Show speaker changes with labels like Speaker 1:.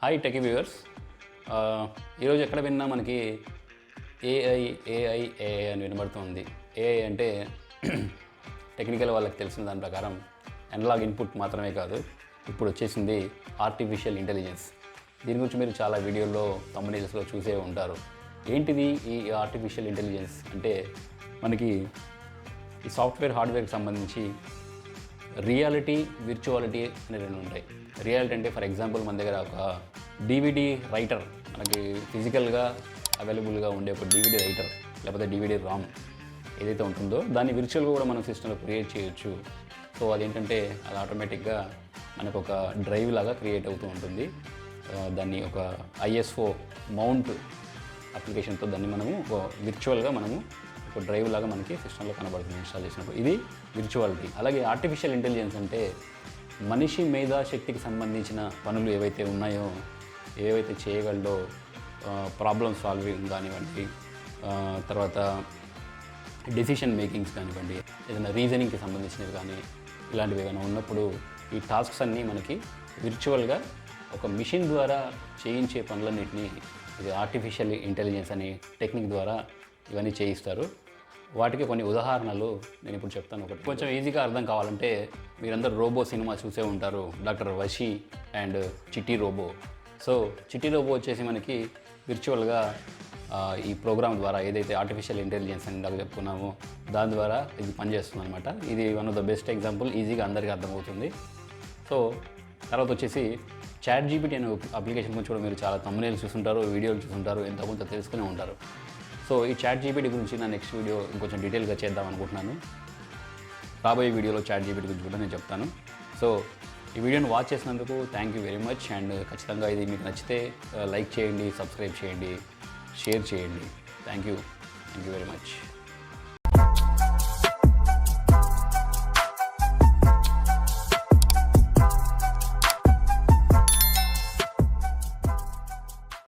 Speaker 1: Hi techie viewers. ఈరోజు ఎక్కడ విన్నా మనకి ఏఐ ఏఐ ఏఐ అని వినబడుతుంది. ఏఐ అంటే టెక్నికల్ వాళ్ళకి తెలిసిన దాని ప్రకారం అనలాగ్ ఇన్పుట్ మాత్రమే కాదు, ఇప్పుడు వచ్చేసింది ఆర్టిఫిషియల్ ఇంటెలిజెన్స్. దీని గురించి మీరు చాలా వీడియోల్లో తమ్మునీల్స్లో చూసే ఉంటారు. ఏంటిది ఈ ఆర్టిఫిషియల్ ఇంటెలిజెన్స్ అంటే, మనకి ఈ సాఫ్ట్వేర్ హార్డ్వేర్కి సంబంధించి రియాలిటీ, విర్చువాలిటీ అనే రెండు ఉంటాయి. రియాలిటీ అంటే ఫర్ ఎగ్జాంపుల్ మన దగ్గర ఒక డివిడి రైటర్, మనకి ఫిజికల్గా అవైలబుల్గా ఉండే ఒక డివిడి రైటర్ లేకపోతే డివిడి రామ్ ఏదైతే ఉంటుందో దాన్ని విర్చువల్గా కూడా మనం సిస్టంలో క్రియేట్ చేయొచ్చు. సో అదేంటంటే అది ఆటోమేటిక్గా మనకు ఒక డ్రైవ్ లాగా క్రియేట్ అవుతూ ఉంటుంది. దాన్ని ఒక ఐఎస్ఓ మౌంట్ అప్లికేషన్తో దాన్ని మనము ఒక విర్చువల్గా మనము ఒక డ్రైవ్ లాగా మనకి సిస్టంలో కనబడుతుంది ఇన్స్టాల్ చేసినప్పుడు. ఇది విర్చువాలిటీ. అలాగే ఆర్టిఫిషియల్ ఇంటెలిజెన్స్ అంటే మనిషి మేధా శక్తికి సంబంధించిన పనులు ఏవైతే ఉన్నాయో, ఏవైతే చేయగలడో, ప్రాబ్లమ్ సాల్వింగ్ కానివ్వండి, తర్వాత డెసిషన్ మేకింగ్స్ కానివ్వండి, ఏదైనా రీజనింగ్కి సంబంధించినవి కానీ ఇలాంటివి ఏమైనా ఉన్నప్పుడు ఈ టాస్క్స్ అన్నీ మనకి విర్చువల్గా ఒక మిషన్ ద్వారా చేయించే పనులన్నింటినీ ఇది ఆర్టిఫిషియల్ ఇంటెలిజెన్స్ అనే టెక్నిక్ ద్వారా ఇవన్నీ చేయిస్తారు. వాటికి కొన్ని ఉదాహరణలు నేను ఇప్పుడు చెప్తాను. ఒకటి కొంచెం ఈజీగా అర్థం కావాలంటే, మీరందరూ రోబో సినిమా చూసే ఉంటారు, డాక్టర్ వషి అండ్ చిట్టి రోబో. సో చిట్టి రోబో వచ్చేసి మనకి విర్చువల్గా ఈ ప్రోగ్రామ్ ద్వారా ఏదైతే ఆర్టిఫిషియల్ ఇంటెలిజెన్స్ అని ఇందాక చెప్పుకున్నామో దాని ద్వారా ఇది పనిచేస్తుంది అనమాట. ఇది one of the best example, ఈజీగా అందరికీ అర్థమవుతుంది. సో తర్వాత వచ్చేసి చాట్ జీపీటీ అనే అప్లికేషన్ గురించి కూడా మీరు చాలా తమ్మునీల్స్ చూస్తుంటారు, వీడియోలు చూస్తుంటారు, ఎంతో కొంత తెలుసుకునే ఉంటారు. సో ఈ చాట్ జీపీటీ గురించి నా నెక్స్ట్ వీడియో ఇంకొంచెం డీటెయిల్గా చేద్దాం అనుకుంటున్నాను. రాబోయే వీడియోలో చాట్ జీపీటీ గురించి కూడా నేను చెప్తాను. సో ఈ వీడియోని వాచ్ చేసినందుకు thank you very much. And ఖచ్చితంగా ఇది మీకు నచ్చితే లైక్ చేయండి, సబ్స్క్రైబ్ చేయండి, షేర్ చేయండి. Thank you very much.